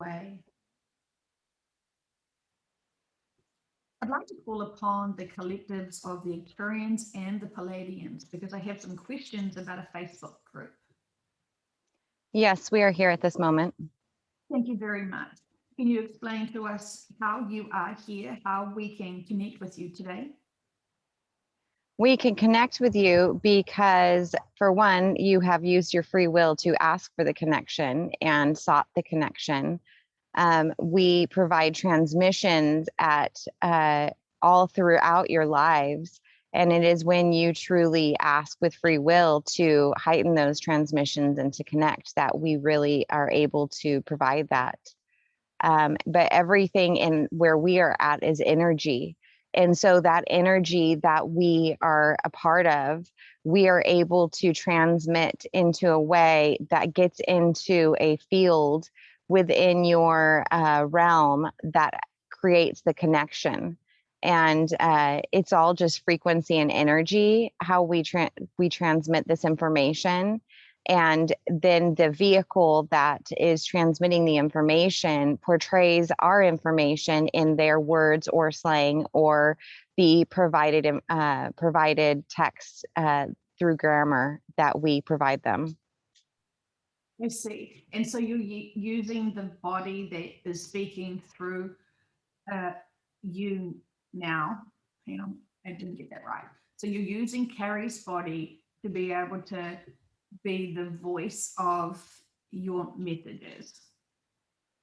way. I'd like to call upon the collectives of the Arcturians and the Pleiadians because I have some questions about a Facebook group. Yes, we are here at this moment. Thank you very much. Can you explain to us how you are here, how we can connect with you today? We can connect with you because, for one, you have used your free will to ask for the connection and sought the connection. We provide transmissions at all throughout your lives. And it is when you truly ask with free will to heighten those transmissions and to connect that we really are able to provide that. But everything in where we are at is energy. And so that energy that we are a part of, we are able to transmit into a way that gets into a field within your realm that creates the connection. And it's all just frequency and energy, how we transmit this information. And then the vehicle that is transmitting the information portrays our information in their words or slang or the provided text through grammar that we provide them. I see. And so you're using the body that is speaking through you now. Hang on, I didn't get that right. So you're using Carrie's body to be able to be the voice of your messages.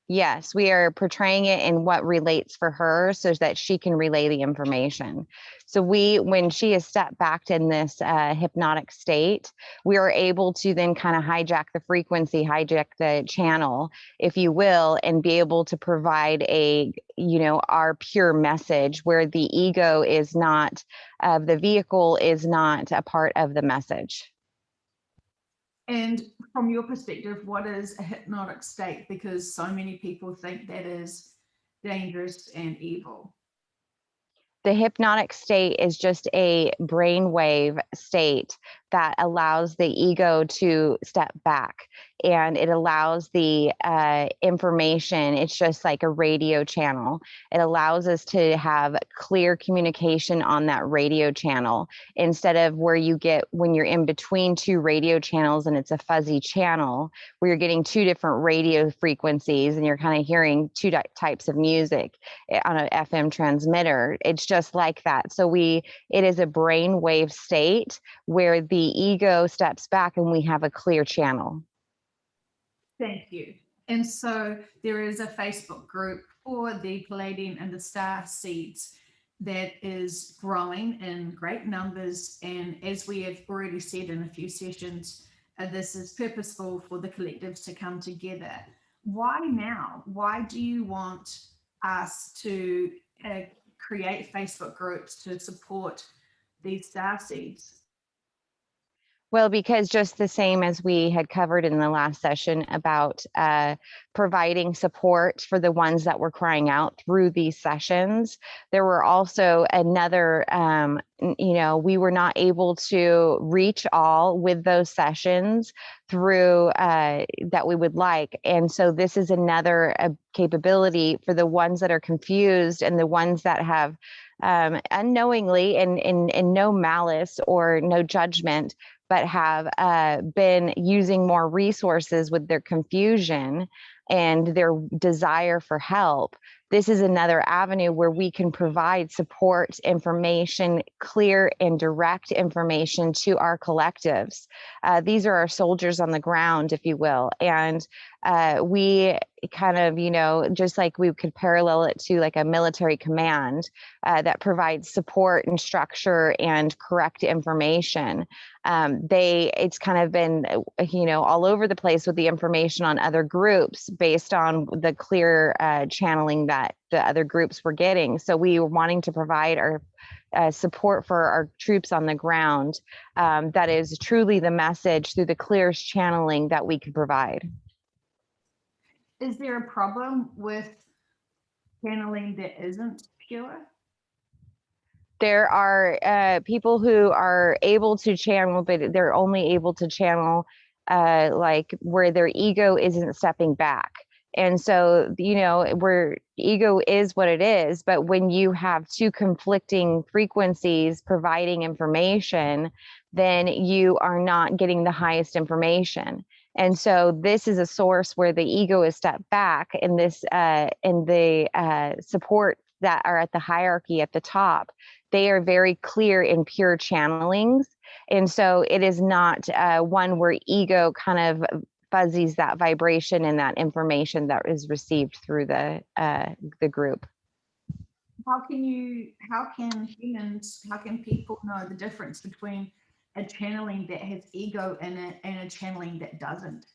Yes, we are portraying it in what relates for her so that she can relay the information. So when she is stepped back in this hypnotic state, we are able to then kind of hijack the frequency, hijack the channel, if you will, and be able to provide our pure message where the ego is not, the vehicle is not a part of the message. And from your perspective, what is a hypnotic state? Because so many people think that is dangerous and evil. The hypnotic state is just a brainwave state that allows the ego to step back, and it allows the information. It's just like a radio channel. It allows us to have clear communication on that radio channel instead of where you get when you're in between two radio channels and it's a fuzzy channel where you're getting two different radio frequencies and you're kind of hearing two types of music on an FM transmitter. It's just like that. So it is a brainwave state where the ego steps back and we have a clear channel. Thank you. And so there is a Facebook group for the Pleiadian and the Starseeds that is growing in great numbers. And as we have already said in a few sessions, this is purposeful for the collectives to come together. Why now? Why do you want us to create Facebook groups to support these Starseeds? Well, because just the same as we had covered in the last session about providing support for the ones that were crying out through these sessions, there were also another, we were not able to reach all with those sessions through that we would like. And so this is another capability for the ones that are confused and the ones that have unknowingly and no malice or no judgment, but have been using more resources with their confusion and their desire for help. This is another avenue where we can provide support, information, clear and direct information to our collectives. These are our soldiers on the ground, if you will. And we kind of, just like we could parallel it to like a military command that provides support and structure and correct information. It's kind of been, all over the place with the information on other groups based on the clear channeling that the other groups were getting. So we were wanting to provide our support for our troops on the ground. That is truly the message through the clearest channeling that we could provide. Is there a problem with channeling that isn't pure? There are people who are able to channel, but they're only able to channel like where their ego isn't stepping back. And so, where ego is what it is, but when you have two conflicting frequencies providing information, then you are not getting the highest information. And so this is a source where the ego is stepped back, and the support that are at the hierarchy at the top, they are very clear in pure channelings. And so it is not one where ego kind of fuzzies that vibration and that information that is received through the group. How can people know the difference between a channeling that has ego in it and a channeling that doesn't?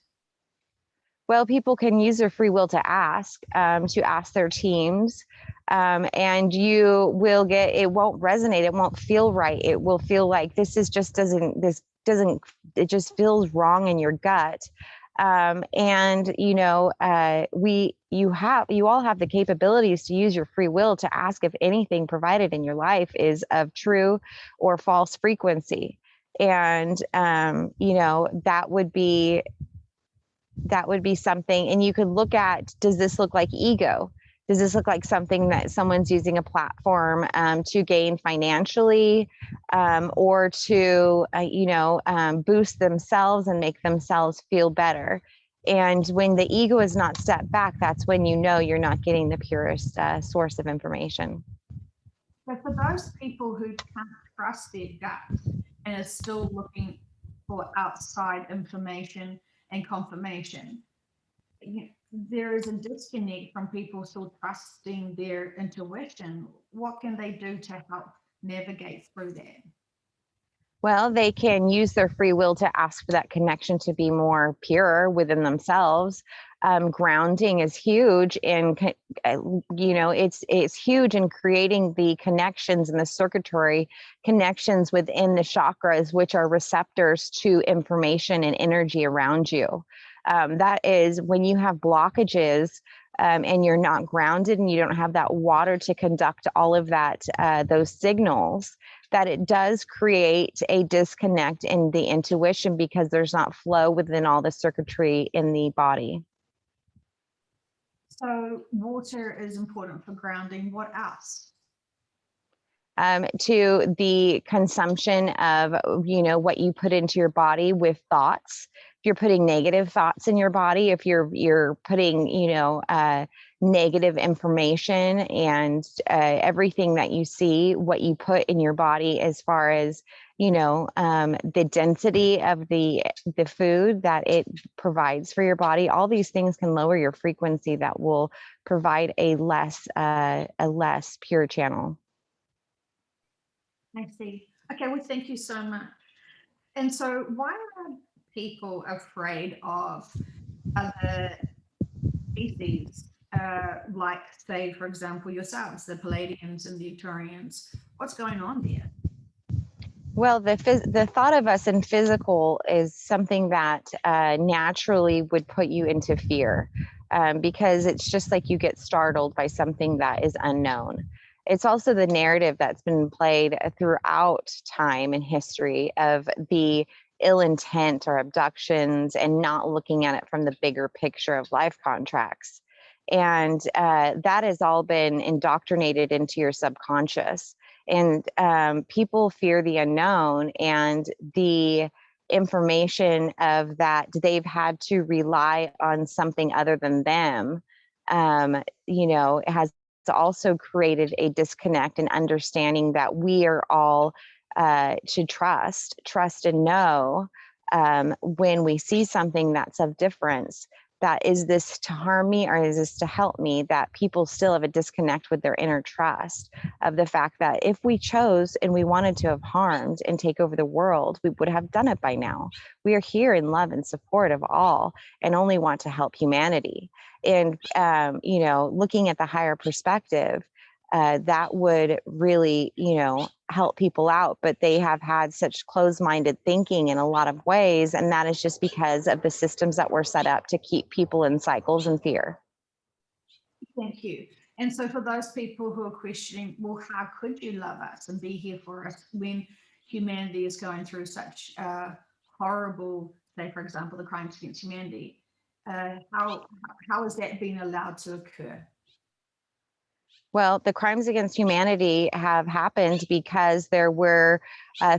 Well, people can use their free will to ask their teams, and you will get, it won't resonate, it won't feel right. It will feel like it just feels wrong in your gut. And you all have the capabilities to use your free will to ask if anything provided in your life is of true or false frequency. And that would be something. And you could look at, does this look like ego? Does this look like something that someone's using a platform to gain financially, or to boost themselves and make themselves feel better? And when the ego is not stepped back, that's when you're not getting the purest source of information. But for those people who can't trust their gut and are still looking for outside information and confirmation, there is a disconnect from people still trusting their intuition. What can they do to help navigate through that? Well, they can use their free will to ask for that connection to be more pure within themselves. Grounding is huge, and it's huge in creating the connections and the circuitry connections within the chakras, which are receptors to information and energy around you. That is when you have blockages. And you're not grounded, and you don't have that water to conduct all of that, those signals, that it does create a disconnect in the intuition because there's not flow within all the circuitry in the body. So water is important for grounding. What else? To the consumption of, what you put into your body with thoughts. If you're putting negative thoughts in your body, if you're putting, negative information, and everything that you see, what you put in your body, as far as, the density of the food that it provides for your body, all these things can lower your frequency. That will provide a less pure channel. I see. Okay, well, thank you so much. And so, why are people afraid of other species, like, say, for example, yourselves, the Pleiadians and the Arcturians? What's going on there? Well, the thought of us in physical is something that naturally would put you into fear, because it's just like you get startled by something that is unknown. It's also the narrative that's been played throughout time and history of the ill intent or abductions, and not looking at it from the bigger picture of life contracts. And that has all been indoctrinated into your subconscious. And people fear the unknown, and the information of that they've had to rely on something other than them, has also created a disconnect and understanding that we are all to trust and know, when we see something that's of difference, that is this to harm me or is this to help me, that people still have a disconnect with their inner trust of the fact that if we chose and we wanted to have harmed and take over the world, we would have done it by now. We are here in love and support of all, and only want to help humanity. And, looking at the higher perspective, that would really, help people out. But they have had such closed-minded thinking in a lot of ways. And that is just because of the systems that were set up to keep people in cycles and fear. Thank you. And so, for those people who are questioning, well, how could you love us and be here for us when humanity is going through such horrible, say, for example, the crimes against humanity? How has that been allowed to occur? Well, the crimes against humanity have happened because there were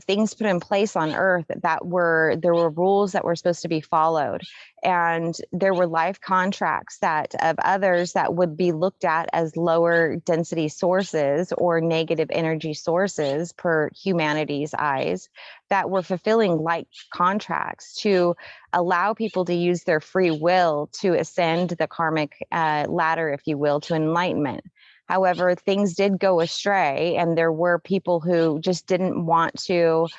things put in place on Earth there were rules that were supposed to be followed, and there were life contracts that of others that would be looked at as lower density sources or negative energy sources per humanity's eyes that were fulfilling like contracts to allow people to use their free will to ascend the karmic ladder, if you will, to enlightenment. However, things did go astray, and there were people who just didn't want to.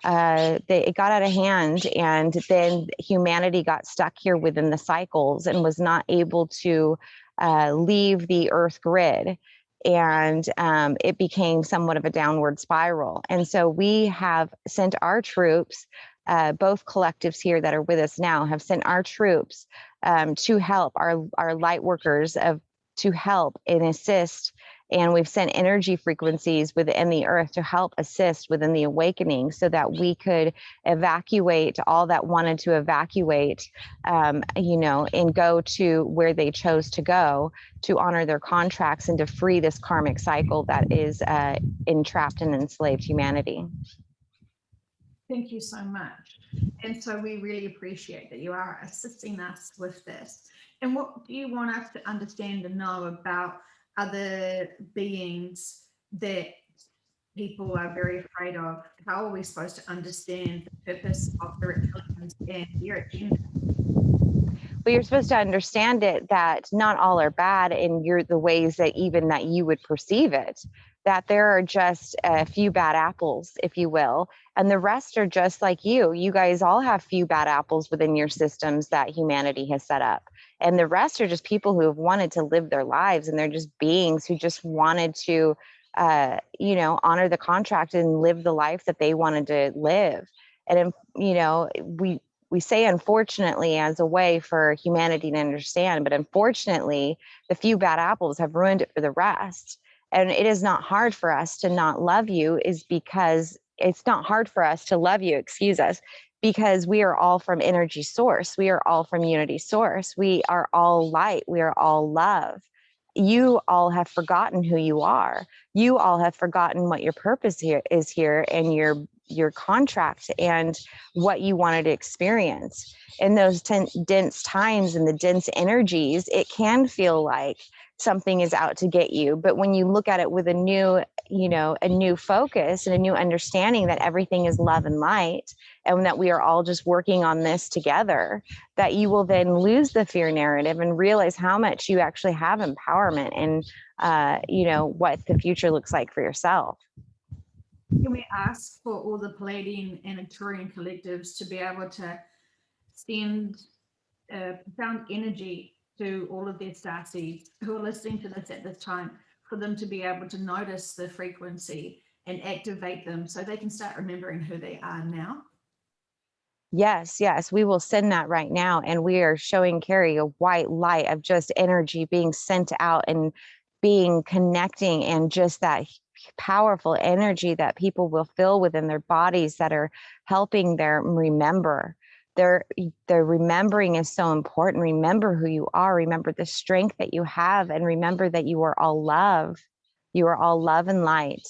It got out of hand, and then humanity got stuck here within the cycles and was not able to leave the Earth grid. And it became somewhat of a downward spiral. And so we have sent our troops, both collectives here that are with us now, have sent our troops to help our light workers to help and assist. And we've sent energy frequencies within the earth to help assist within the awakening so that we could evacuate all that wanted to evacuate, and go to where they chose to go to honor their contracts and to free this karmic cycle that is entrapped and enslaved humanity. Thank you so much. And so we really appreciate that you are assisting us with this. And what do you want us to understand and know about other beings that people are very afraid of? How are we supposed to understand the purpose of the reptilians and their agenda? Well, you're supposed to understand it that not all are bad in the ways that even that you would perceive it, that there are just a few bad apples, if you will, and the rest are just like you. You guys all have few bad apples within your systems that humanity has set up. And the rest are just people who have wanted to live their lives, and they're just beings who just wanted to, honor the contract and live the life that they wanted to live. And, we say unfortunately as a way for humanity to understand, but unfortunately, the few bad apples have ruined it for the rest. And it is not hard for us to not love you, is because it's not hard for us to love you, excuse us, because we are all from energy source. We are all from unity source. We are all light. We are all love. You all have forgotten who you are. You all have forgotten what your purpose here is here, and your contract and what you wanted to experience. In those dense times and the dense energies, it can feel like something is out to get you. But when you look at it with a new focus and a new understanding that everything is love and light, and that we are all just working on this together, that you will then lose the fear narrative and realize how much you actually have empowerment and, what the future looks like for yourself. Can we ask for all the Pleiadian and Arcturian collectives to be able to send profound energy to all of their starseeds who are listening to this at this time, for them to be able to notice the frequency and activate them so they can start remembering who they are now? Yes, we will send that right now. And we are showing Carrie a white light of just energy being sent out and being connecting, and just that powerful energy that people will feel within their bodies that are helping them remember. Their remembering is so important. Remember who you are, remember the strength that you have, and remember that you are all love. You are all love and light.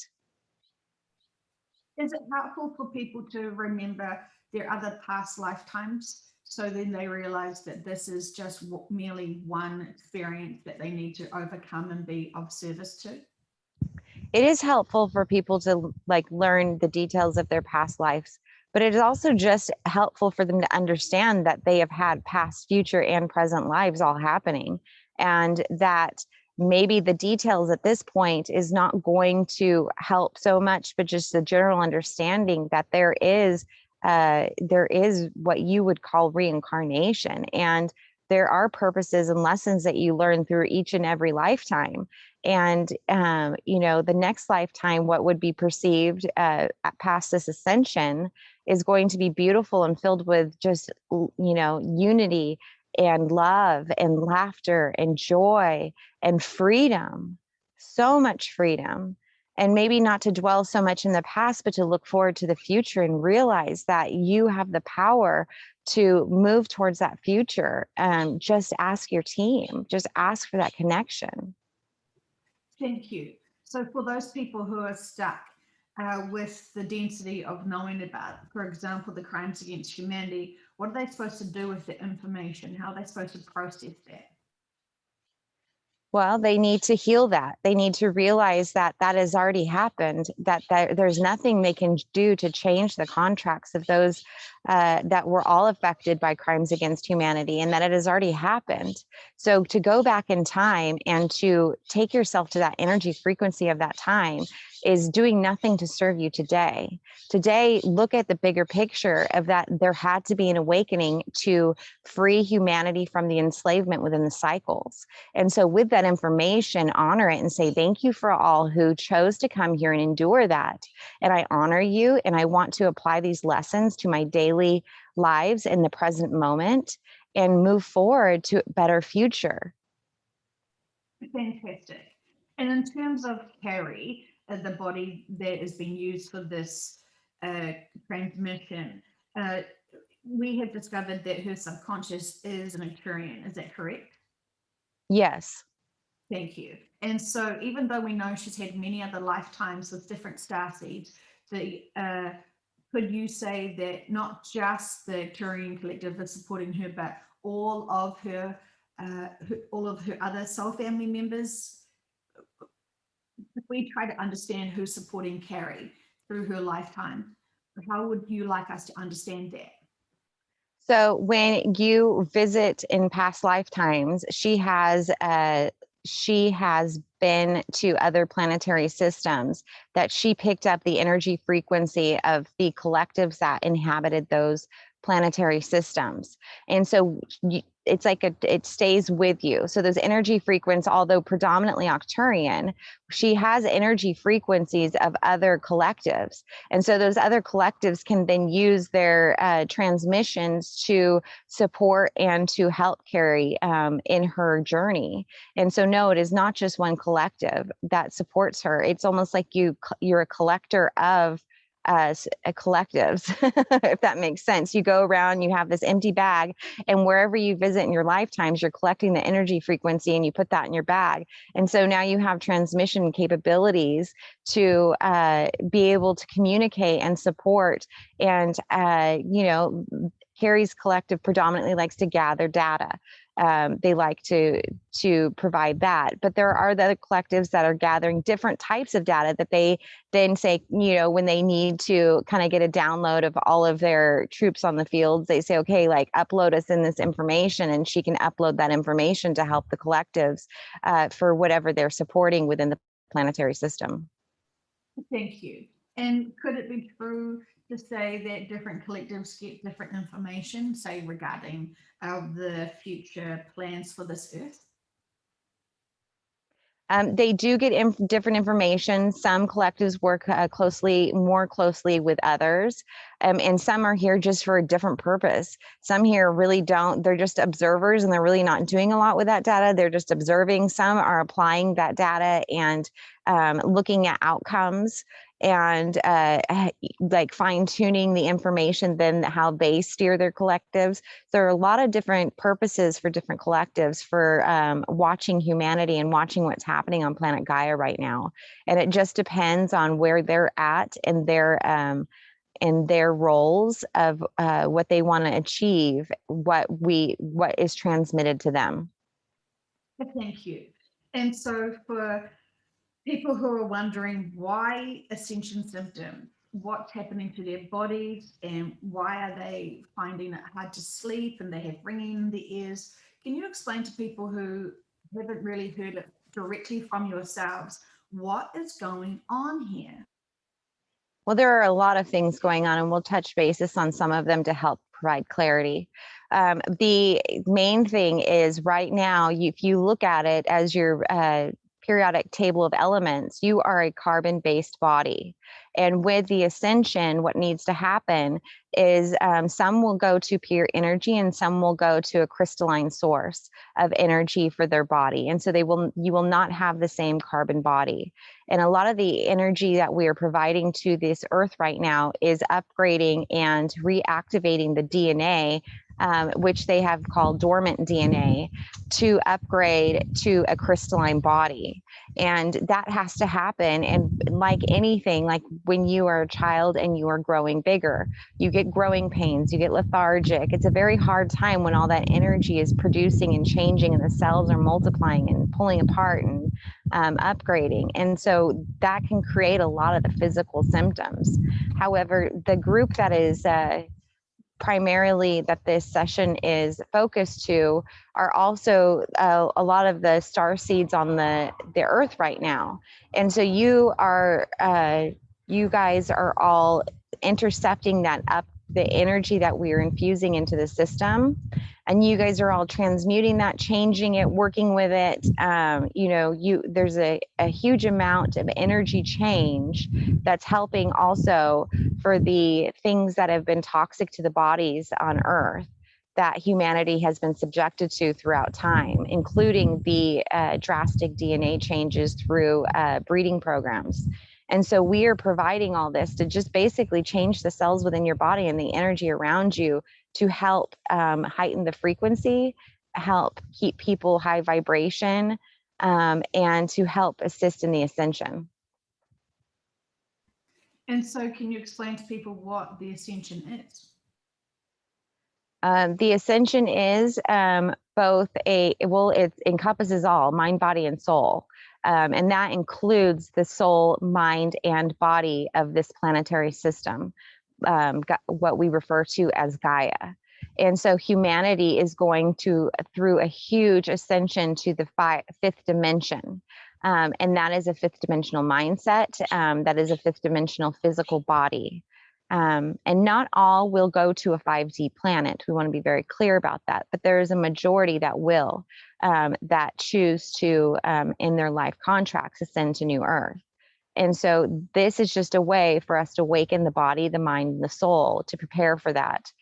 Is it helpful for people to remember their other past lifetimes, so then they realize that this is just merely one experience that they need to overcome and be of service to? It is helpful for people to learn the details of their past lives, but it is also just helpful for them to understand that they have had past, future, and present lives all happening, and that maybe the details at this point is not going to help so much, but just the general understanding that there is what you would call reincarnation, and there are purposes and lessons that you learn through each and every lifetime. And the next lifetime, what would be perceived past this ascension, is going to be beautiful and filled with just unity and love and laughter and joy and freedom, so much freedom. and maybe not to dwell so much in the past, but to look forward to the future and realize that you have the power to move towards that future. Just ask your team, just ask for that connection. Thank you. So for those people who are stuck with the density of knowing about, for example, the crimes against humanity, what are they supposed to do with the information? How are they supposed to process that? Well, they need to heal that. They need to realize that that has already happened, that there's nothing they can do to change the contracts of those that were all affected by crimes against humanity, and that it has already happened. So to go back in time and to take yourself to that energy frequency of that time is doing nothing to serve you today. Today, look at the bigger picture of that there had to be an awakening to free humanity from the enslavement within the cycles. And so with that information, honor it and say, thank you for all who chose to come here and endure that. And I honor you, and I want to apply these lessons to my daily lives in the present moment and move forward to a better future. Fantastic. And in terms of Carrie, the body that is being used for this transmission, we have discovered that her subconscious is an Arcturian. Is that correct? Yes. Thank you. And so even though we know she's had many other lifetimes with different starseeds, could you say that not just the Arcturian collective is supporting her, but all of her other soul family members? If we try to understand who's supporting Carrie through her lifetime, how would you like us to understand that? So when you visit in past lifetimes, she has been to other planetary systems that she picked up the energy frequency of the collectives that inhabited those planetary systems. And so it's like it stays with you. So those energy frequencies, although predominantly Arcturian, she has energy frequencies of other collectives. And so those other collectives can then use their transmissions to support and to help Carrie in her journey. And so no, it is not just one collective that supports her. It's almost like you're a collector of collectives, if that makes sense. You go around, you have this empty bag, and wherever you visit in your lifetimes, you're collecting the energy frequency and you put that in your bag. And so now you have transmission capabilities to be able to communicate and support. And, Carrie's collective predominantly likes to gather data. They like to provide that, but there are the other collectives that are gathering different types of data that they then say, when they need to kind of get a download of all of their troops on the fields, they say, okay, like upload us in this information, and she can upload that information to help the collectives for whatever they're supporting within the planetary system. Thank you. And could it be true to say that different collectives get different information, say regarding the future plans for this Earth? They do get different information. Some collectives work more closely with others, and some are here just for a different purpose. Some here really don't. They're just observers, and they're really not doing a lot with that data. They're just observing. Some are applying that data and looking at outcomes and like fine-tuning the information, then how they steer their collectives. There are a lot of different purposes for different collectives for watching humanity and watching what's happening on planet Gaia right now. And it just depends on where they're at and their roles of what they want to achieve, what is transmitted to them. Thank you. And so for people who are wondering why ascension symptoms, what's happening to their bodies, and why are they finding it hard to sleep and they have ringing in the ears, can you explain to people who haven't really heard it directly from yourselves what is going on here? Well, there are a lot of things going on, and we'll touch basis on some of them to help provide clarity. The main thing is right now, if you look at it as you're periodic table of elements, you are a carbon-based body. And with the ascension, what needs to happen is some will go to pure energy and some will go to a crystalline source of energy for their body. And so you will not have the same carbon body. And a lot of the energy that we are providing to this earth right now is upgrading and reactivating the DNA, which they have called dormant DNA, to upgrade to a crystalline body. And that has to happen. And like anything, like when you are a child and you are growing bigger, you get growing pains, you get lethargic. It's a very hard time when all that energy is producing and changing and the cells are multiplying and pulling apart and upgrading. And so that can create a lot of the physical symptoms. However, the group that is primarily that this session is focused to are also a lot of the star seeds on the earth right now. And so you guys are all intercepting the energy that we are infusing into the system, and you guys are all transmuting that, changing it, working with it. There's a huge amount of energy change that's helping also for the things that have been toxic to the bodies on earth that humanity has been subjected to throughout time, including the drastic DNA changes through breeding programs. And so we are providing all this to just basically change the cells within your body and the energy around you to help heighten the frequency, help keep people high vibration, and to help assist in the ascension. And so can you explain to people what the ascension is? The ascension is it encompasses all mind, body, and soul. And that includes the soul, mind, and body of this planetary system, what we refer to as Gaia. And so humanity is going through a huge ascension to the fifth dimension. And that is a fifth dimensional mindset. That is a fifth dimensional physical body. And not all will go to a 5D planet. We want to be very clear about that. But there is a majority that will, that choose to, in their life contracts, ascend to New Earth. And so this is just a way for us to awaken the body, the mind, and the soul to prepare for that.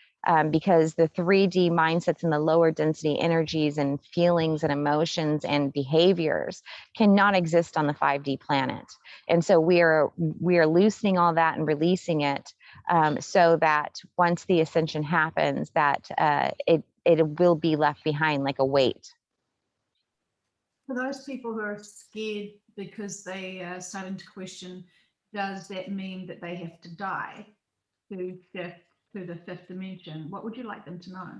Because the 3D mindsets and the lower density energies and feelings and emotions and behaviors cannot exist on the 5D planet. And so we are loosening all that and releasing it, so that once the ascension happens, that it will be left behind like a weight. For those people who are scared because they are starting to question, does that mean that they have to die to shift to the fifth dimension? What would you like them to know?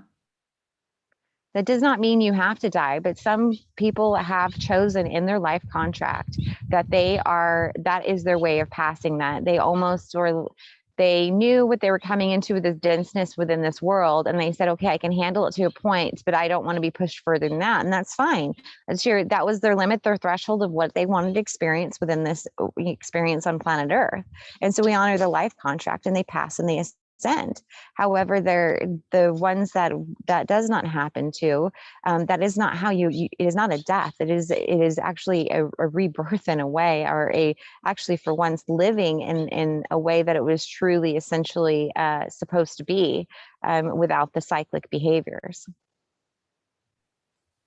That does not mean you have to die, but some people have chosen in their life contract that that is their way of passing that. They knew what they were coming into with this denseness within this world. And they said, okay, I can handle it to a point, but I don't want to be pushed further than that. And that's fine. That was their limit, their threshold of what they wanted to experience within this experience on planet Earth. And so we honor the life contract and they pass and they ascend. However, the ones that does not happen to, that is not how it is not a death. It is actually a rebirth in a way, or actually for once living in a way that it was truly essentially supposed to be, without the cyclic behaviors.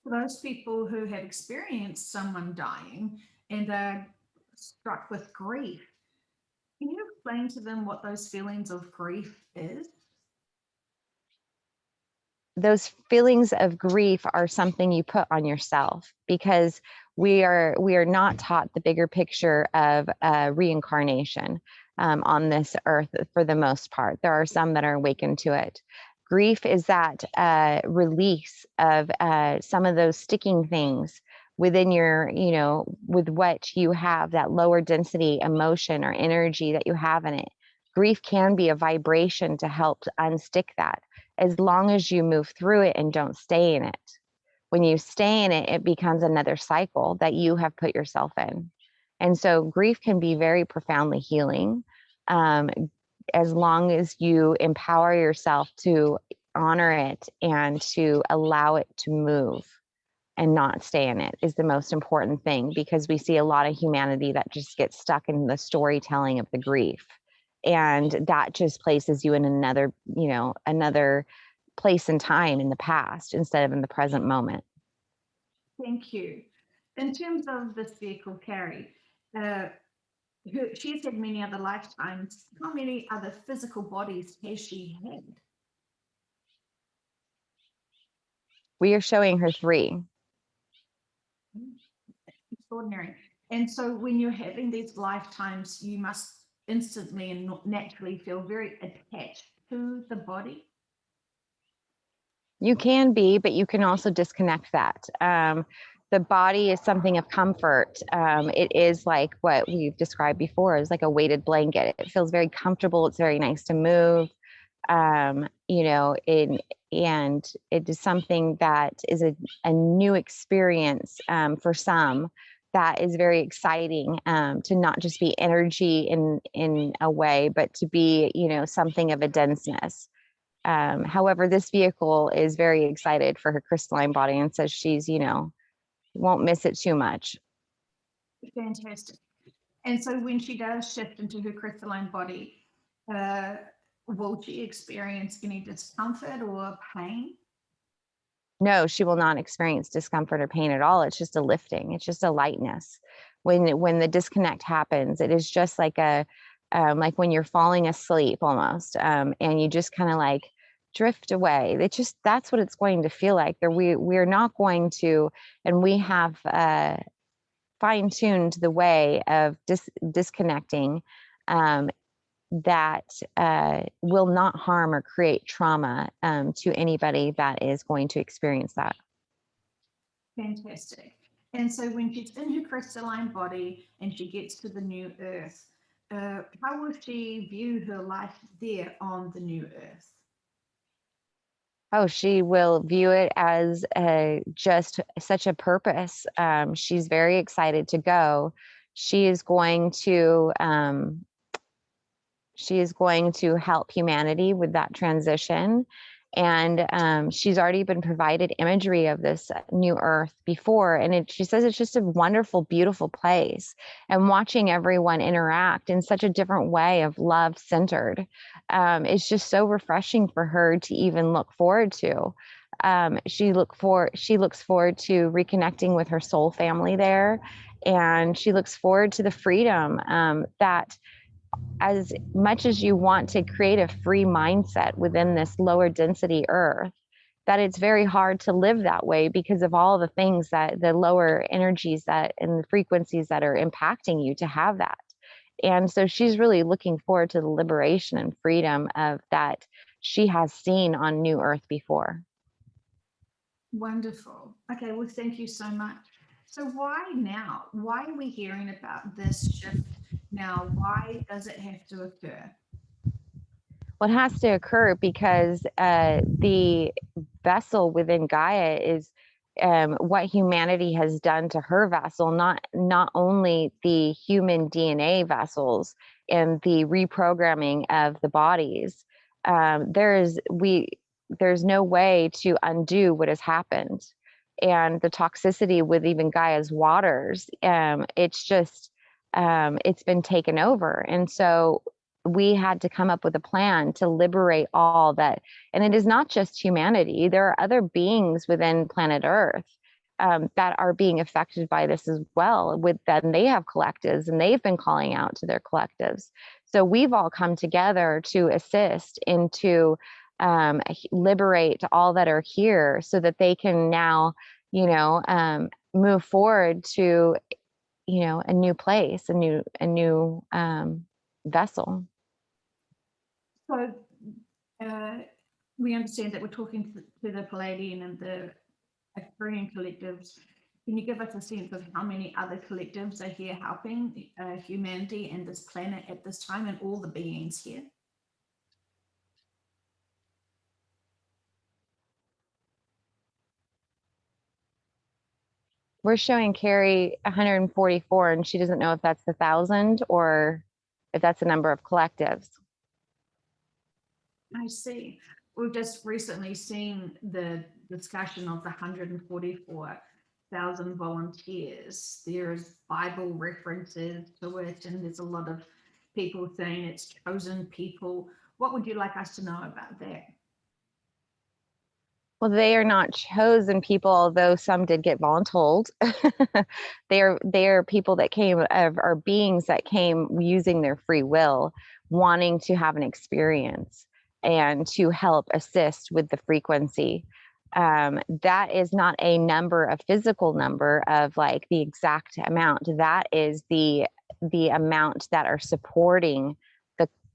For those people who have experienced someone dying and are struck with grief, can you explain to them what those feelings of grief is? Those feelings of grief are something you put on yourself, because we are not taught the bigger picture of reincarnation on this earth for the most part. There are some that are awakened to it. Grief is that release of some of those sticking things within your, with what you have, that lower density emotion or energy that you have in it. Grief can be a vibration to help unstick that, as long as you move through it and don't stay in it. When you stay in it, it becomes another cycle that you have put yourself in. And so grief can be very profoundly healing, as long as you empower yourself to honor it and to allow it to move and not stay in it is the most important thing, because we see a lot of humanity that just gets stuck in the storytelling of the grief. And that just places you in another, another place and time in the past instead of in the present moment. Thank you. In terms of this vehicle, Carrie, she's had many other lifetimes. How many other physical bodies has she had? We are showing her 3. Extraordinary. And so when you're having these lifetimes, you must instantly and naturally feel very attached to the body. You can be, but you can also disconnect that. The body is something of comfort. It is like what we've described before, is like a weighted blanket. It feels very comfortable. It's very nice to move. And it is something that is a new experience for some, that is very exciting, to not just be energy in a way, but to be, something of a denseness. However, this vehicle is very excited for her crystalline body and says she's, won't miss it too much. Fantastic. And so when she does shift into her crystalline body, will she experience any discomfort or pain? No, she will not experience discomfort or pain at all. It's just a lifting. It's just a lightness. When the disconnect happens, it is just like like when you're falling asleep almost, and you just kind of like drift away. That's what it's going to feel like. We're not going to, and we have fine-tuned the way of disconnecting, that will not harm or create trauma to anybody that is going to experience that. Fantastic. And so when she's in her crystalline body and she gets to the new earth, how will she view her life there on the new earth? Oh, she will view it as just such a purpose. She's very excited to go. She is going to help humanity with that transition. And she's already been provided imagery of this new earth before. And she says it's just a wonderful, beautiful place. And watching everyone interact in such a different way of love centered, it's just so refreshing for her to even look forward to. She looks forward to reconnecting with her soul family there. And she looks forward to the freedom that, as much as you want to create a free mindset within this lower density earth, that it's very hard to live that way because of all the things that the lower energies that and the frequencies that are impacting you to have that. And so she's really looking forward to the liberation and freedom of that she has seen on New Earth before. Wonderful. Okay, well, thank you so much. So why now? Why are we hearing about this shift now? Why does it have to occur? Well, it has to occur because the vessel within Gaia is what humanity has done to her vessel, not only the human DNA vessels and the reprogramming of the bodies. There's no way to undo what has happened. And the toxicity with even Gaia's waters, it's been taken over. And so we had to come up with a plan to liberate all that. And it is not just humanity. There are other beings within planet Earth that are being affected by this as well. With them, they have collectives and they've been calling out to their collectives. So we've all come together to assist and to liberate all that are here so that they can now, move forward to, a new place, a new vessel. So we understand that we're talking to the Pleiadian and the Arcturian collectives. Can you give us a sense of how many other collectives are here helping humanity and this planet at this time and all the beings here? We're showing Carrie 144, and she doesn't know if that's the 1,000 or if that's the number of collectives. I see. We've just recently seen the discussion of the 144. thousand volunteers. There's Bible references to it, and there's a lot of people saying it's chosen people. What would you like us to know about that? Well, they are not chosen people, although some did get voluntold. They are people that came of are beings that came using their free will, wanting to have an experience and to help assist with the frequency. That is not a number, a physical number of like the exact amount. That is the amount that are supporting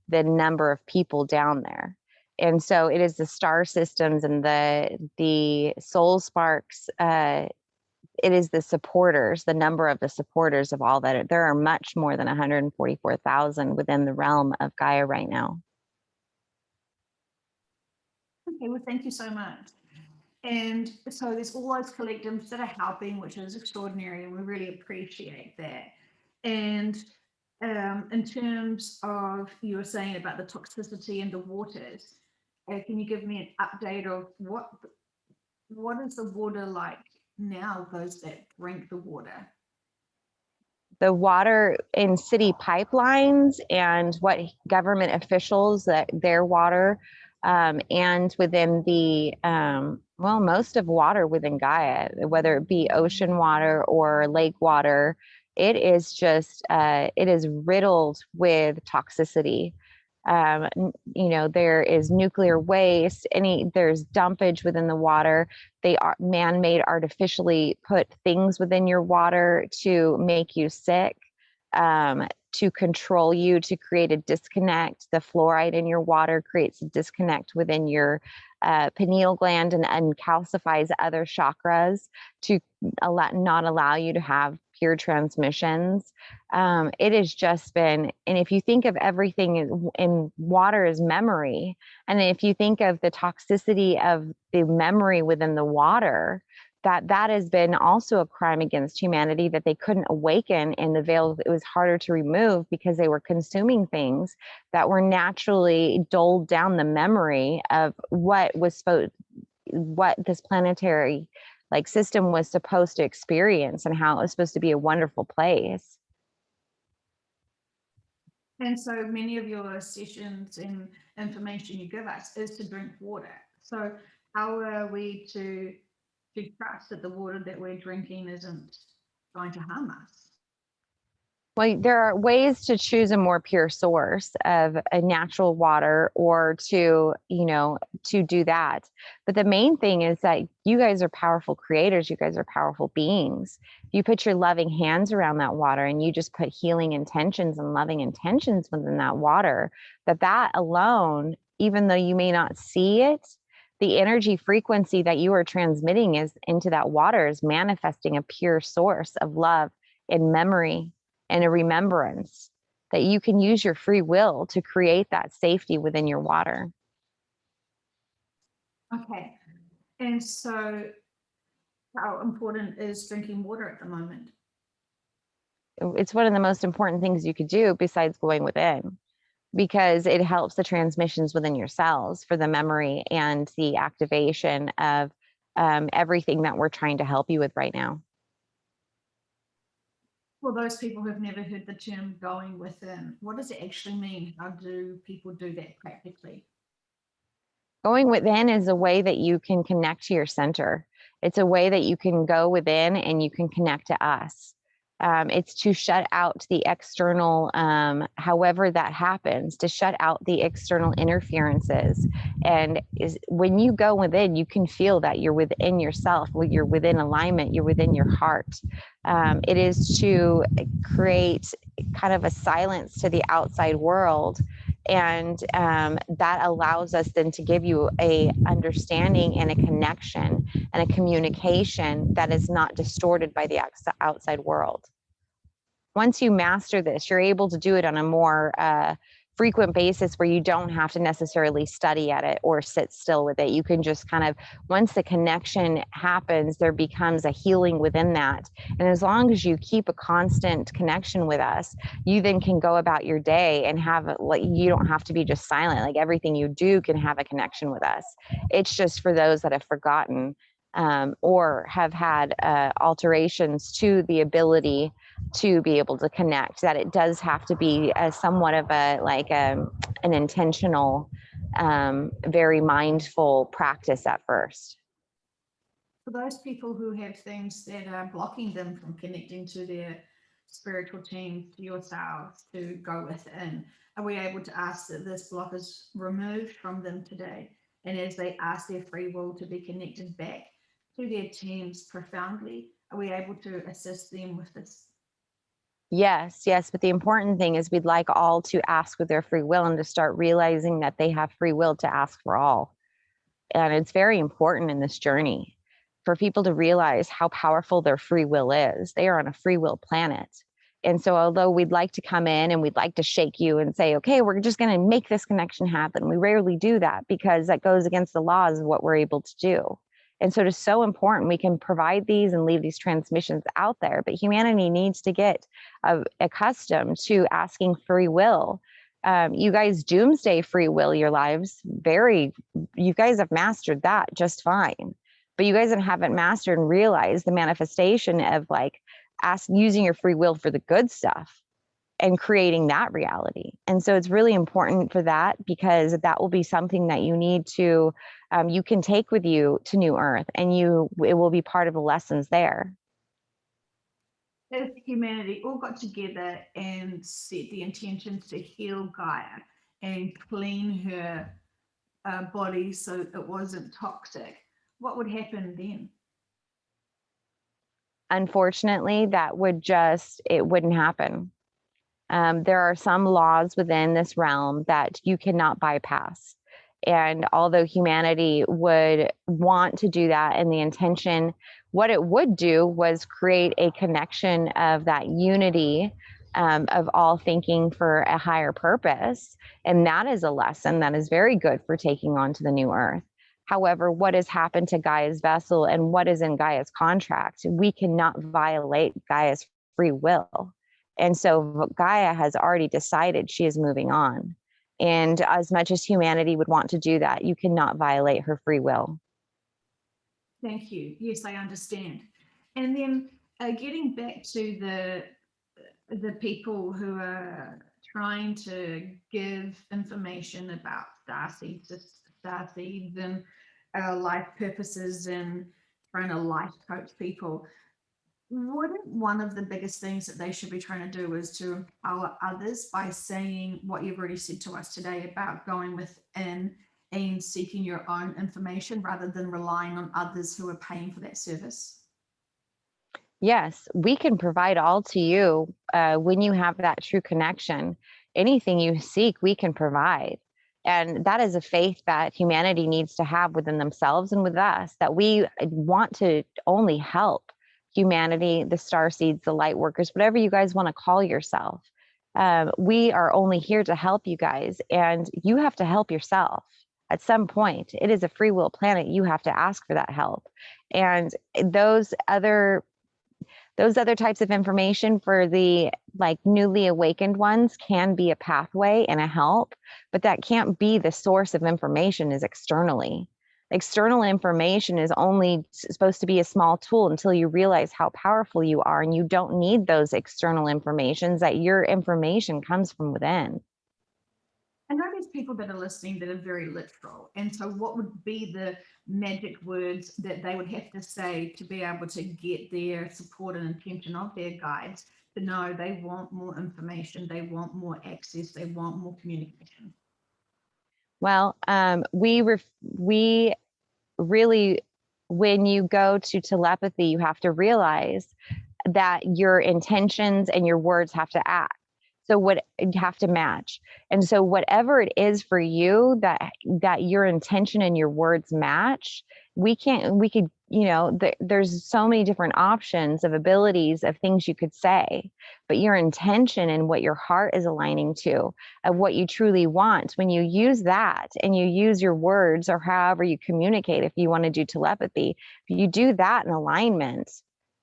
the number of people down there. And so it is the star systems and the soul sparks. It is the supporters, the number of the supporters of all that. There are much more than 144,000 within the realm of Gaia right now. Okay, well, thank you so much. And so there's all those collectives that are helping, which is extraordinary, and we really appreciate that. And in terms of, you were saying about the toxicity in the waters, can you give me an update of what is the water like now, those that drink the water? The water in city pipelines and what government officials that their water and within the well, most of water within Gaia, whether it be ocean water or lake water, it is just it is riddled with toxicity. There is nuclear waste, there's dumpage within the water. They are man-made, artificially put things within your water to make you sick, to control you, to create a disconnect. The fluoride in your water creates a disconnect within your pineal gland and calcifies other chakras to not allow you to have pure transmissions. It has just been, and if you think of everything in water as memory, and if you think of the toxicity of the memory within the water, that has been also a crime against humanity, that they couldn't awaken in the veil. It was harder to remove because they were consuming things that were naturally doled down the memory of what this planetary like system was supposed to experience and how it was supposed to be a wonderful place. And so many of your sessions and information you give us is to drink water. So how are we to trust that the water that we're drinking isn't going to harm us? Well, there are ways to choose a more pure source of a natural water or to do that. But the main thing is that you guys are powerful creators. You guys are powerful beings. If you put your loving hands around that water and you just put healing intentions and loving intentions within that water, that alone, even though you may not see it, the energy frequency that you are transmitting into that water is manifesting a pure source of love and memory and a remembrance, that you can use your free will to create that safety within your water. Okay. And so how important is drinking water at the moment? It's one of the most important things you could do besides going within, because it helps the transmissions within your cells for the memory and the activation of everything that we're trying to help you with right now. For those people who have never heard the term going within, what does it actually mean? How do people do that practically? Going within is a way that you can connect to your center. It's a way that you can go within and you can connect to us. It's to shut out the external, however that happens, to shut out the external interferences. And when you go within, you can feel that you're within yourself, you're within alignment, you're within your heart. It is to create kind of a silence to the outside world. And that allows us then to give you a understanding and a connection and a communication that is not distorted by the outside world. Once you master this, you're able to do it on a more frequent basis where you don't have to necessarily study at it or sit still with it. You can just kind of, once the connection happens, there becomes a healing within that. And as long as you keep a constant connection with us, you then can go about your day and have, like, you don't have to be just silent. Like everything you do can have a connection with us. It's just for those that have forgotten or have had alterations to the ability to be able to connect, that it does have to be somewhat of an intentional, very mindful practice at first. For those people who have things that are blocking them from connecting to their spiritual team, to yourselves, to go within, are we able to ask that this block is removed from them today? And as they ask their free will to be connected back to their teams profoundly, are we able to assist them with this? Yes, yes. But the important thing is we'd like all to ask with their free will and to start realizing that they have free will to ask for all. And it's very important in this journey for people to realize how powerful their free will is. They are on a free will planet. And so although we'd like to come in and we'd like to shake you and say, okay, we're just going to make this connection happen, we rarely do that because that goes against the laws of what we're able to do. And so it is so important. We can provide these and leave these transmissions out there, but humanity needs to get accustomed to asking free will. You guys doomsday free will your lives. You guys have mastered that just fine. But you guys haven't mastered and realized the manifestation of using your free will for the good stuff and creating that reality. And so it's really important for that, because that will be something that you need to, you can take with you to New Earth, and it will be part of the lessons there. If humanity all got together and set the intentions to heal Gaia and clean her body so it wasn't toxic, what would happen then? Unfortunately, it wouldn't happen. There are some laws within this realm that you cannot bypass. And although humanity would want to do that, and the intention, what it would do was create a connection of that unity, of all thinking for a higher purpose. And that is a lesson that is very good for taking on to the New Earth. However, what has happened to Gaia's vessel and what is in Gaia's contract, we cannot violate Gaia's free will. And so Gaia has already decided she is moving on. And as much as humanity would want to do that, you cannot violate her free will. Thank you. Yes, I understand. And then getting back to the people who are trying to give information about starseeds and life purposes and trying to life coach people, wouldn't one of the biggest things that they should be trying to do is to empower others by saying what you've already said to us today about going within and seeking your own information rather than relying on others who are paying for that service? Yes, we can provide all to you when you have that true connection. Anything you seek, we can provide. And that is a faith that humanity needs to have within themselves and with us, that we want to only help humanity, the starseeds, the light workers, whatever you guys want to call yourself. We are only here to help you guys, and you have to help yourself. At some point, it is a free will planet. You have to ask for that help. And those other types of information for the newly awakened ones can be a pathway and a help, but that can't be the source of information is externally. External information is only supposed to be a small tool until you realize how powerful you are, and you don't need those external informations, that your information comes from within. I know there's people that are listening that are very literal. And so what would be the magic words that they would have to say to be able to get their support and intention of their guides to know they want more information, they want more access, they want more communication? Well, we really, when you go to telepathy, you have to realize that your intentions and your words have to act. So you have to match. And so whatever it is for you that your intention and your words match, there's so many different options of abilities of things you could say, but your intention and what your heart is aligning to, of what you truly want, when you use that and you use your words or however you communicate, if you want to do telepathy, if you do that in alignment,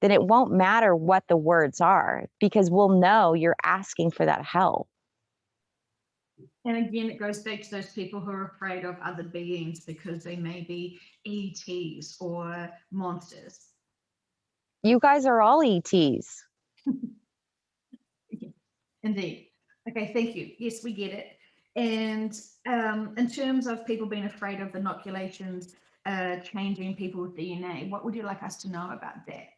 then it won't matter what the words are, because we'll know you're asking for that help. And again, it goes back to those people who are afraid of other beings because they may be ETs or monsters. You guys are all ETs. Indeed. Okay, thank you. Yes, we get it. And in terms of people being afraid of inoculations changing people's DNA, what would you like us to know about that?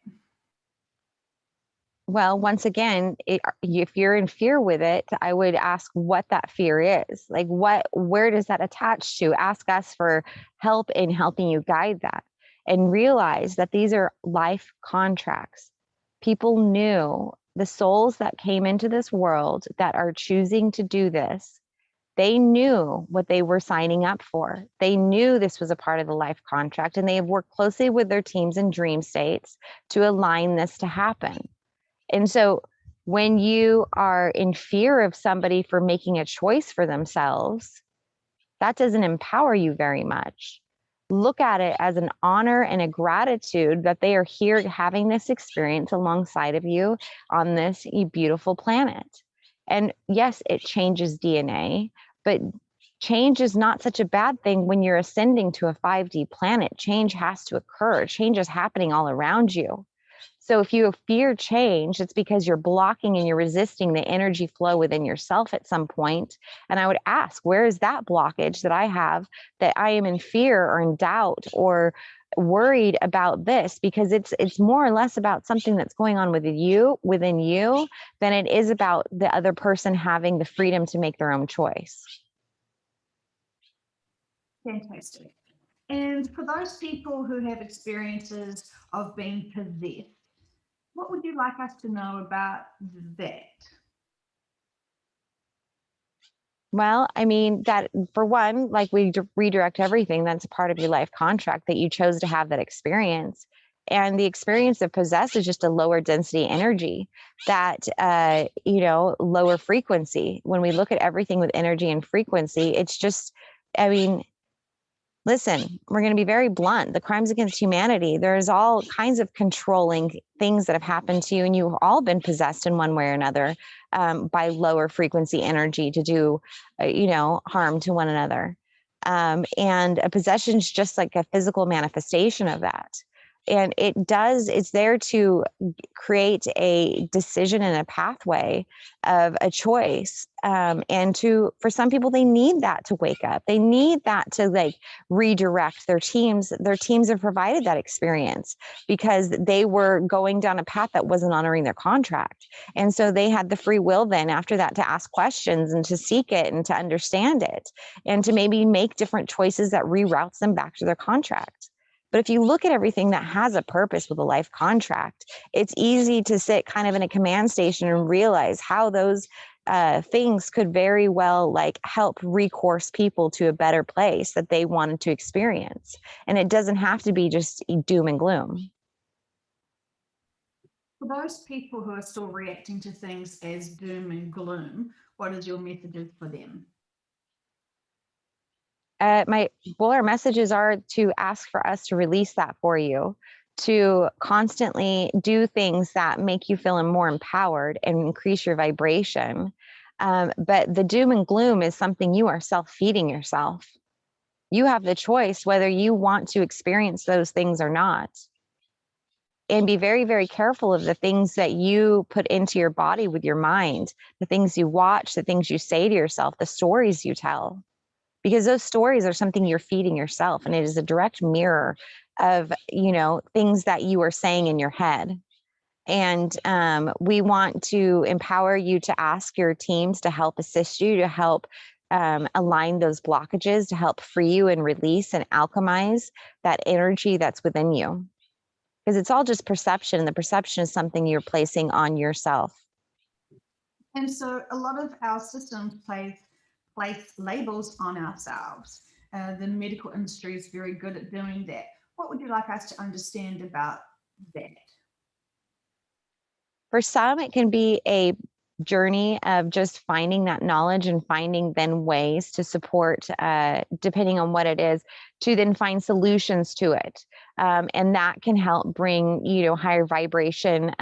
Well, once again, if you're in fear with it, I would ask what that fear is. Like, where does that attach to? Ask us for help in helping you guide that, and realize that these are life contracts. People knew, the souls that came into this world that are choosing to do this, they knew what they were signing up for. They knew this was a part of the life contract, and they have worked closely with their teams in dream states to align this to happen. And so when you are in fear of somebody for making a choice for themselves, that doesn't empower you very much. Look at it as an honor and a gratitude that they are here having this experience alongside of you on this beautiful planet. And yes, it changes DNA, but change is not such a bad thing when you're ascending to a 5D planet. Change has to occur. Change is happening all around you. So if you fear change, it's because you're blocking and you're resisting the energy flow within yourself at some point. And I would ask, where is that blockage that I have, that I am in fear or in doubt or worried about this? Because it's more or less about something that's going on within you than it is about the other person having the freedom to make their own choice. Fantastic. And for those people who have experiences of being possessed, what would you like us to know about that? Well, I mean, that for one, like we redirect everything. That's a part of your life contract that you chose to have that experience. And the experience of possess is just a lower density energy that, lower frequency. When we look at everything with energy and frequency, it's just, I mean, listen, we're going to be very blunt. The crimes against humanity, there's all kinds of controlling things that have happened to you, and you've all been possessed in one way or another by lower frequency energy to do, harm to one another. And a possession is just like a physical manifestation of that. And it's there to create a decision and a pathway of a choice. And for some people, they need that to wake up. They need that to like redirect their teams. Their teams have provided that experience because they were going down a path that wasn't honoring their contract. And so they had the free will then after that to ask questions and to seek it and to understand it and to maybe make different choices that reroutes them back to their contract. But if you look at everything that has a purpose with a life contract, it's easy to sit kind of in a command station and realize how those things could very well like help recourse people to a better place that they wanted to experience. And it doesn't have to be just doom and gloom. For those people who are still reacting to things as doom and gloom, what is your message for them? Our messages are to ask for us to release that for you, to constantly do things that make you feel more empowered and increase your vibration. But the doom and gloom is something you are self-feeding yourself. You have the choice whether you want to experience those things or not. And be very, very careful of the things that you put into your body with your mind, the things you watch, the things you say to yourself, the stories you tell. Because those stories are something you're feeding yourself, and it is a direct mirror of things that you are saying in your head. And we want to empower you to ask your teams to help assist you, to help align those blockages, to help free you and release and alchemize that energy that's within you, because it's all just perception, and the perception is something you're placing on yourself. And so a lot of our systems place labels on ourselves. The medical industry is very good at doing that. What would you like us to understand about that? For some, it can be a journey of just finding that knowledge and finding then ways to support, depending on what it is, to then find solutions to it. And that can help bring, higher vibration,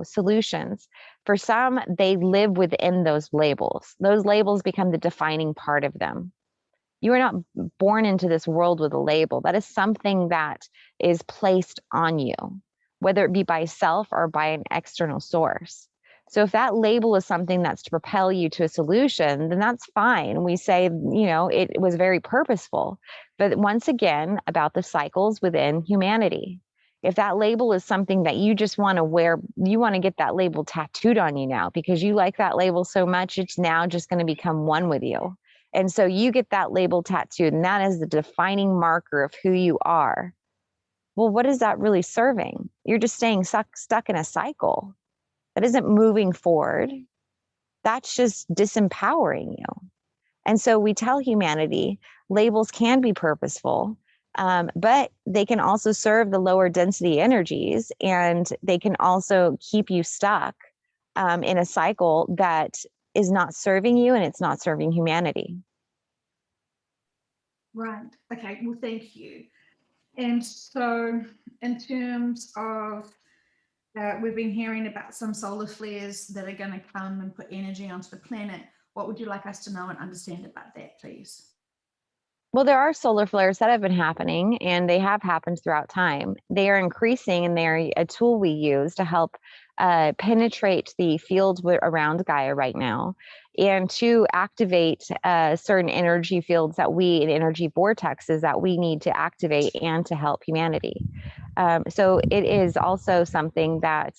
solutions. For some, they live within those labels. Those labels become the defining part of them. You are not born into this world with a label. That is something that is placed on you, whether it be by self or by an external source. So if that label is something that's to propel you to a solution, then that's fine. We say, it was very purposeful. But once again, about the cycles within humanity. If that label is something that you just want to wear, you want to get that label tattooed on you now because you like that label so much, it's now just going to become one with you. And so you get that label tattooed, and that is the defining marker of who you are. Well, what is that really serving? You're just staying stuck in a cycle. That isn't moving forward. That's just disempowering you. And so we tell humanity labels can be purposeful, but they can also serve the lower density energies, and they can also keep you stuck in a cycle that is not serving you and it's not serving humanity. Right. Okay. Well, thank you. And so, in terms of, we've been hearing about some solar flares that are going to come and put energy onto the planet. What would you like us to know and understand about that, please? Well, there are solar flares that have been happening, and they have happened throughout time. They are increasing, and they're a tool we use to help penetrate the fields around Gaia right now, and to activate certain energy fields and energy vortexes that we need to activate and to help humanity. So it is also something that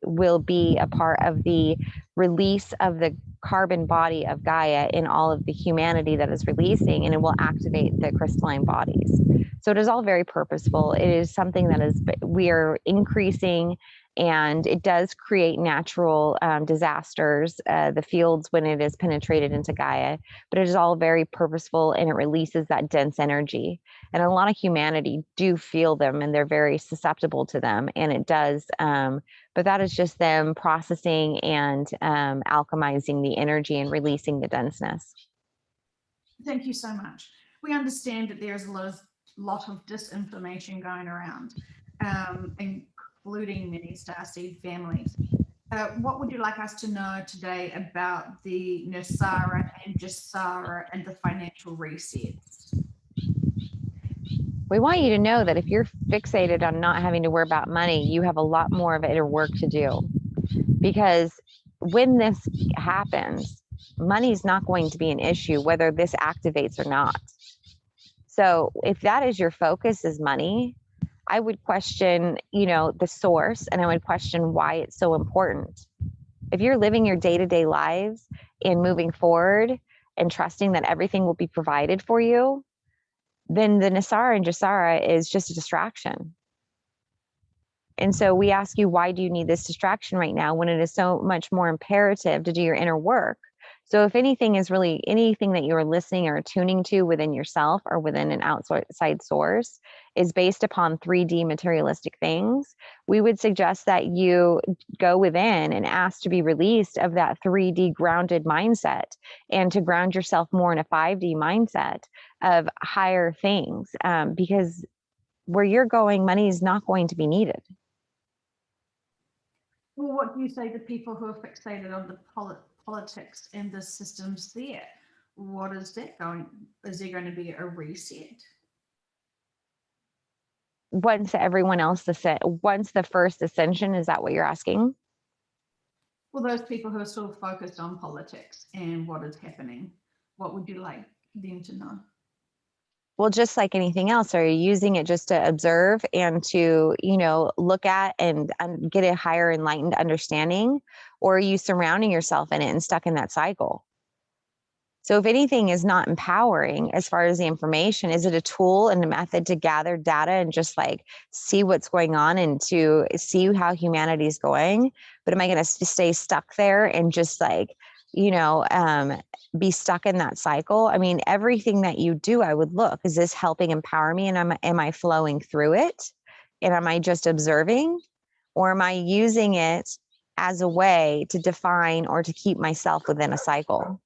will be a part of the release of the carbon body of Gaia in all of the humanity that is releasing, and it will activate the crystalline bodies. So it is all very purposeful. It is something that we are increasing, and it does create natural disasters, the fields, when it is penetrated into Gaia, but it is all very purposeful, and it releases that dense energy. And a lot of humanity do feel them, and they're very susceptible to them, and it does, but that is just them processing and alchemizing the energy and releasing the denseness. Thank you so much. We understand that there's a lot of disinformation going around, including many starseed families. What would you like us to know today about the Nosara and Jasara and the financial resets? We want you to know that if you're fixated on not having to worry about money, you have a lot more of inner work to do. Because when this happens, money is not going to be an issue, whether this activates or not. So if that is your focus, is money, I would question, the source, and I would question why it's so important. If you're living your day-to-day lives and moving forward and trusting that everything will be provided for you, then the Nasara and Jasara is just a distraction. And so we ask you, why do you need this distraction right now when it is so much more imperative to do your inner work? So if anything is really anything that you're listening or tuning to within yourself or within an outside source is based upon 3D materialistic things, we would suggest that you go within and ask to be released of that 3D grounded mindset and to ground yourself more in a 5D mindset of higher things, because where you're going, money is not going to be needed. Well, what do you say to people who are fixated on the politics and the systems there? What is that going? Is there going to be a reset? Once everyone else once the first ascension, is that what you're asking? Well, those people who are still focused on politics and what is happening, what would you like them to know? Well, just like anything else, are you using it just to observe and to, look at and get a higher enlightened understanding? Or are you surrounding yourself in it and stuck in that cycle? So if anything is not empowering as far as the information, is it a tool and a method to gather data and just see what's going on and to see how humanity is going? But am I going to stay stuck there and just be stuck in that cycle? I mean, everything that you do, I would look, is this helping empower me? And am I flowing through it? And am I just observing? Or am I using it as a way to define or to keep myself within a cycle.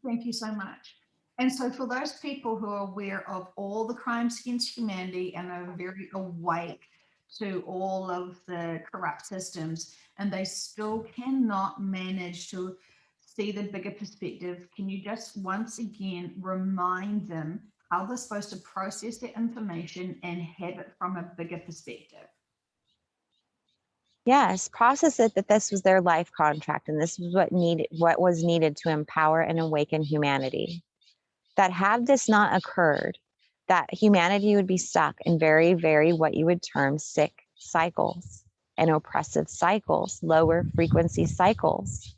Thank you so much. And so for those people who are aware of all the crimes against humanity and are very awake to all of the corrupt systems, and they still cannot manage to see the bigger perspective, can you just once again remind them how they're supposed to process their information and have it from a bigger perspective? Yes, process it that this was their life contract and this was what was needed to empower and awaken humanity. That had this not occurred, that humanity would be stuck in very, very what you would term sick cycles and oppressive cycles, lower frequency cycles.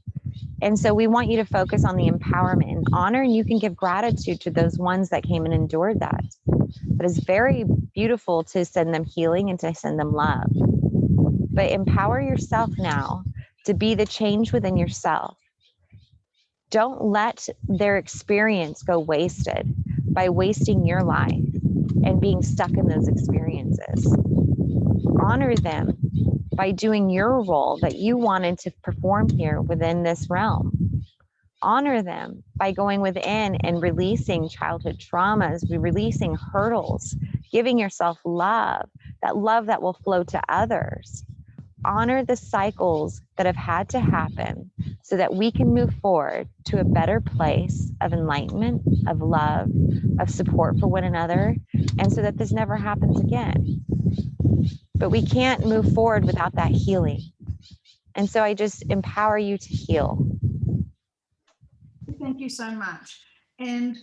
And so we want you to focus on the empowerment and honor, and you can give gratitude to those ones that came and endured that. But it's very beautiful to send them healing and to send them love. But empower yourself now to be the change within yourself. Don't let their experience go wasted by wasting your life and being stuck in those experiences. Honor them by doing your role that you wanted to perform here within this realm. Honor them by going within and releasing childhood traumas, releasing hurdles, giving yourself love that will flow to others. Honor the cycles that have had to happen so that we can move forward to a better place of enlightenment, of love, of support for one another, and so that this never happens again. But we can't move forward without that healing. And so I just empower you to heal. Thank you so much. And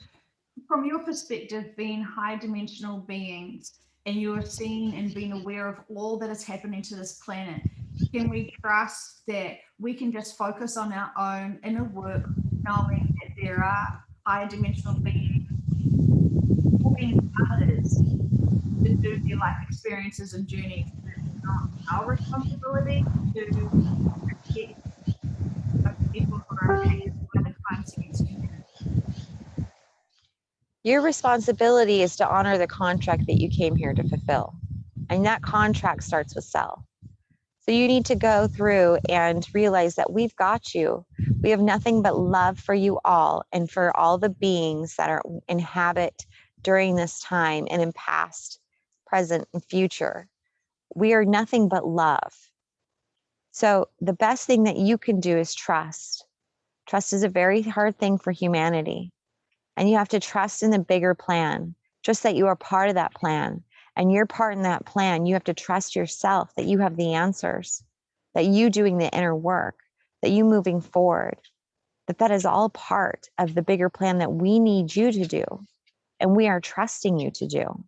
from your perspective, being high dimensional beings, and you're seeing and being aware of all that is happening to this planet, can we trust that we can just focus on our own inner work, knowing that there are high dimensional beings helping others to do their life experiences and journeys? It's not our responsibility to protect those people who are impacted by the crimes against humanity. Your responsibility is to honor the contract that you came here to fulfill. And that contract starts with self. So you need to go through and realize that we've got you. We have nothing but love for you all and for all the beings that are inhabit during this time and in past, present, and future. We are nothing but love. So the best thing that you can do is trust. Trust is a very hard thing for humanity. And you have to trust in the bigger plan, just that you are part of that plan. And your part in that plan, you have to trust yourself that you have the answers, that you doing the inner work, that you moving forward, that is all part of the bigger plan that we need you to do. And we are trusting you to do.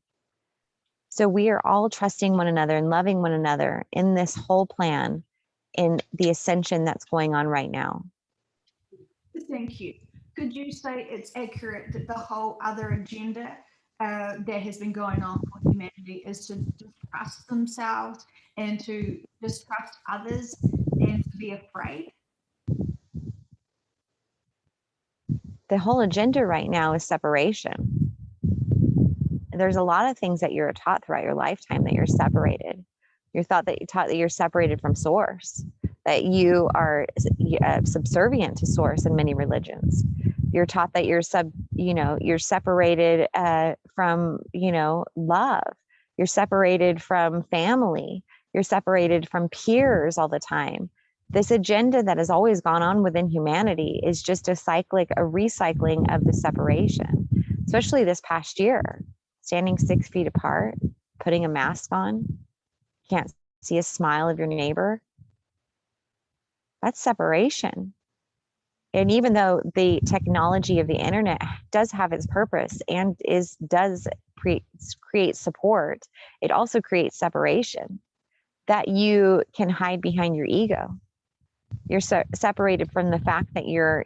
So we are all trusting one another and loving one another in this whole plan, in the ascension that's going on right now. Thank you. Could you say it's accurate that the whole other agenda that has been going on for humanity is to distrust themselves and to distrust others and to be afraid? The whole agenda right now is separation. There's a lot of things that you're taught throughout your lifetime that you're separated. You're taught that you're separated from source, that you are subservient to source in many religions. You're taught that you're separated from, love. You're separated from family. You're separated from peers all the time. This agenda that has always gone on within humanity is just a recycling of the separation, especially this past year. Standing 6 feet apart, putting a mask on, can't see a smile of your neighbor. That's separation. And even though the technology of the internet does have its purpose and does create support, it also creates separation that you can hide behind your ego. You're separated from the fact that you're,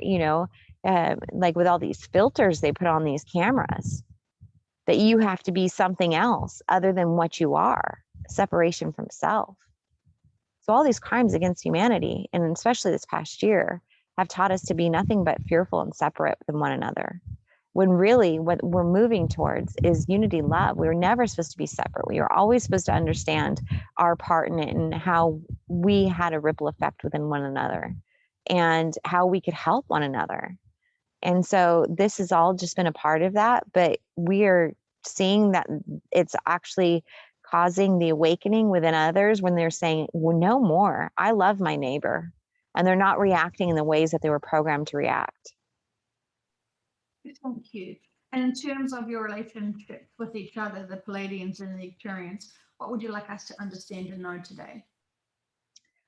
like with all these filters they put on these cameras, that you have to be something else other than what you are, separation from self. So all these crimes against humanity, and especially this past year, have taught us to be nothing but fearful and separate from one another, when really what we're moving towards is unity, love. We were never supposed to be separate. We were always supposed to understand our part in it and how we had a ripple effect within one another and how we could help one another. And so this has all just been a part of that, but we are seeing that it's actually causing the awakening within others when they're saying, well, no more, I love my neighbor, and they're not reacting in the ways that they were programmed to react. Thank you. And in terms of your relationship with each other, the Pleiadians and the Arcturians, what would you like us to understand and know today?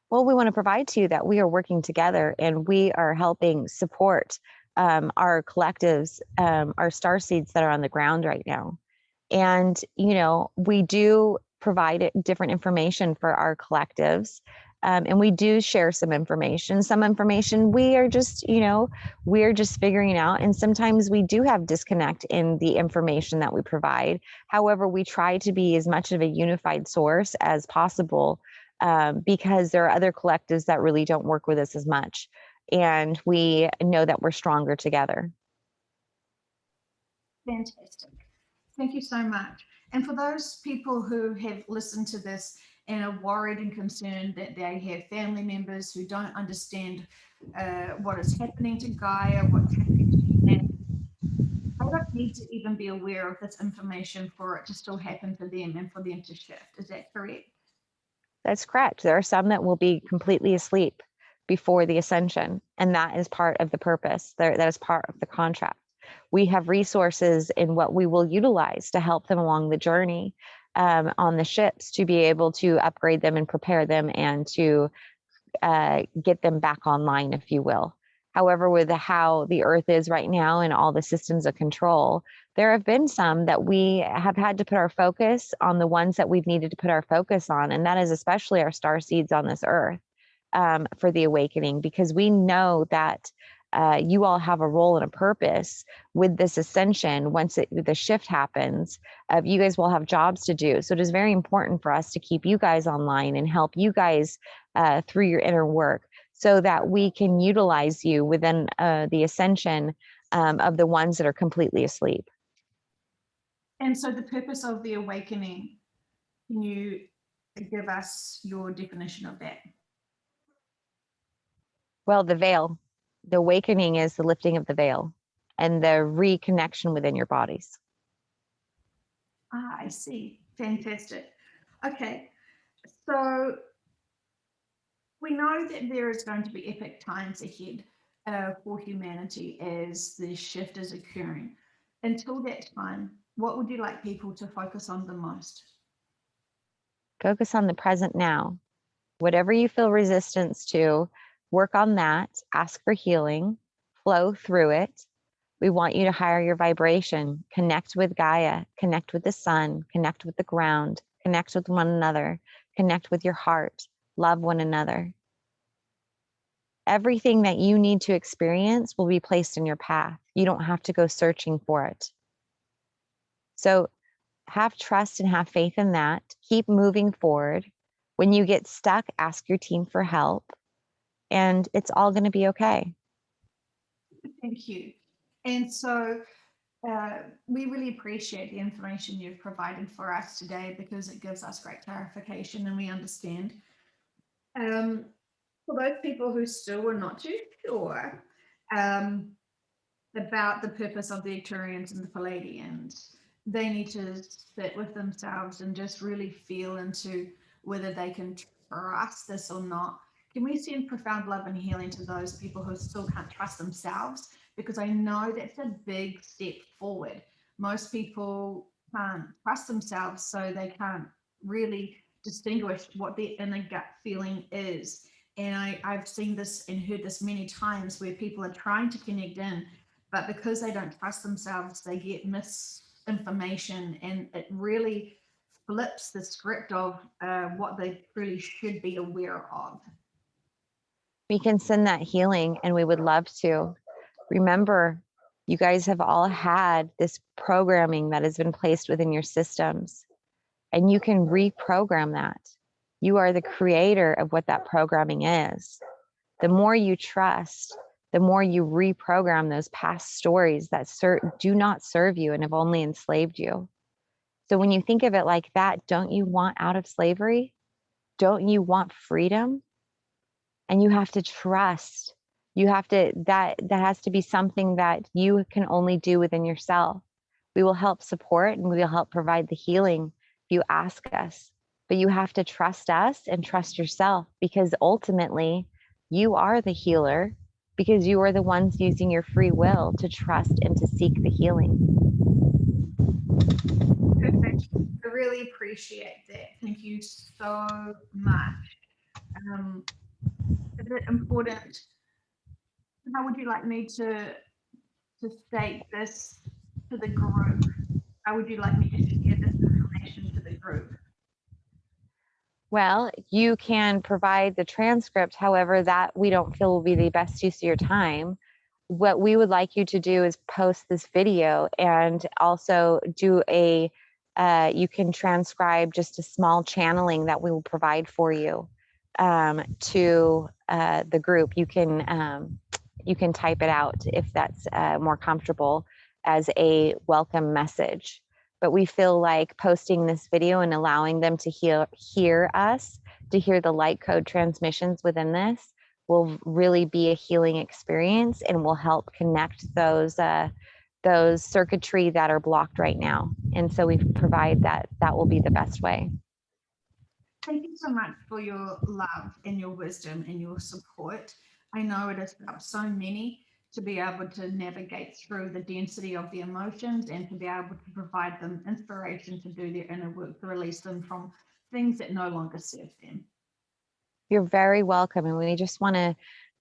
Well, we want to provide to you that we are working together and we are helping support our collectives, our starseeds that are on the ground right now. And, you know, we do provide different information for our collectives. And we do share some information. Some information we are just, you know, we're just figuring out. And sometimes we do have disconnect in the information that we provide. However, we try to be as much of a unified source as possible, because there are other collectives that really don't work with us as much. And we know that we're stronger together. Fantastic. Thank you so much. And for those people who have listened to this and are worried and concerned that they have family members who don't understand what is happening to Gaia, what's happening to humanity, they don't need to even be aware of this information for it to still happen for them and for them to shift. Is that correct? That's correct. There are some that will be completely asleep before the ascension, and that is part of the purpose. That is part of the contract. We have resources in what we will utilize to help them along the journey on the ships to be able to upgrade them and prepare them and to get them back online, if you will. However, with how the Earth is right now and all the systems of control, there have been some that we have had to put our focus on, the ones that we've needed to put our focus on, and that is especially our star seeds on this Earth, for the awakening, because we know that you all have a role and a purpose with this ascension. Once the shift happens, you guys will have jobs to do. So it is very important for us to keep you guys online and help you guys through your inner work, so that we can utilize you within the ascension of the ones that are completely asleep. And so the purpose of the awakening, can you give us your definition of that? Well, the veil, the awakening is the lifting of the veil and the reconnection within your bodies. Ah, I see. Fantastic. Okay. So we know that there is going to be epic times ahead for humanity as the shift is occurring. Until that time, what would you like people to focus on the most? Focus on the present now. Whatever you feel resistance to, work on that, ask for healing, flow through it. We want you to higher your vibration, connect with Gaia, connect with the sun, connect with the ground, connect with one another, connect with your heart, love one another. Everything that you need to experience will be placed in your path. You don't have to go searching for it. So have trust and have faith in that. Keep moving forward. When you get stuck, ask your team for help, and it's all going to be okay. Thank you. And so we really appreciate the information you've provided for us today, because it gives us great clarification and we understand. For those people who still were not too sure about the purpose of the Arcturians and the Pleiadians, they need to sit with themselves and just really feel into whether they can trust this or not. Can we send profound love and healing to those people who still can't trust themselves? Because I know that's a big step forward. Most people can't trust themselves, so they can't really distinguish what their inner gut feeling is. And I've seen this and heard this many times where people are trying to connect in, but because they don't trust themselves, they get misinformation, and it really flips the script of what they really should be aware of. We can send that healing, and we would love to. Remember, you guys have all had this programming that has been placed within your systems, and you can reprogram that. You are the creator of what that programming is. The more you trust, the more you reprogram those past stories that do not serve you and have only enslaved you. So when you think of it like that, don't you want out of slavery? Don't you want freedom? And you have to trust. You have to, that has to be something that you can only do within yourself. We will help support and we will help provide the healing if you ask us. But you have to trust us and trust yourself, because ultimately you are the healer, because you are the ones using your free will to trust and to seek the healing. Perfect. I really appreciate that. Thank you so much. Is it important? How would you like me to state this to the group? How would you like me to share this information to the group? Well, you can provide the transcript, however, that we don't feel will be the best use of your time. What we would like you to do is post this video and also do you can transcribe just a small channeling that we will provide for you to the group. You can type it out if that's more comfortable as a welcome message. But we feel like posting this video and allowing them to hear us, to hear the light code transmissions within this, will really be a healing experience and will help connect those circuitry that are blocked right now. And so we provide that will be the best way. Thank you so much for your love and your wisdom and your support. I know it has helped so many to be able to navigate through the density of the emotions and to be able to provide them inspiration to do their inner work, to release them from things that no longer serve them. You're very welcome. And we just want to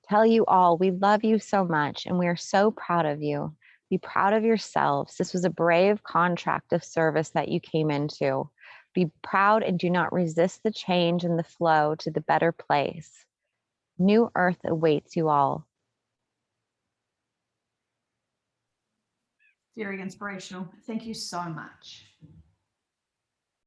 tell you all, we love you so much and we are so proud of you. Be proud of yourselves. This was a brave contract of service that you came into. Be proud and do not resist the change and the flow to the better place. New earth awaits you all. Very inspirational. Thank you so much.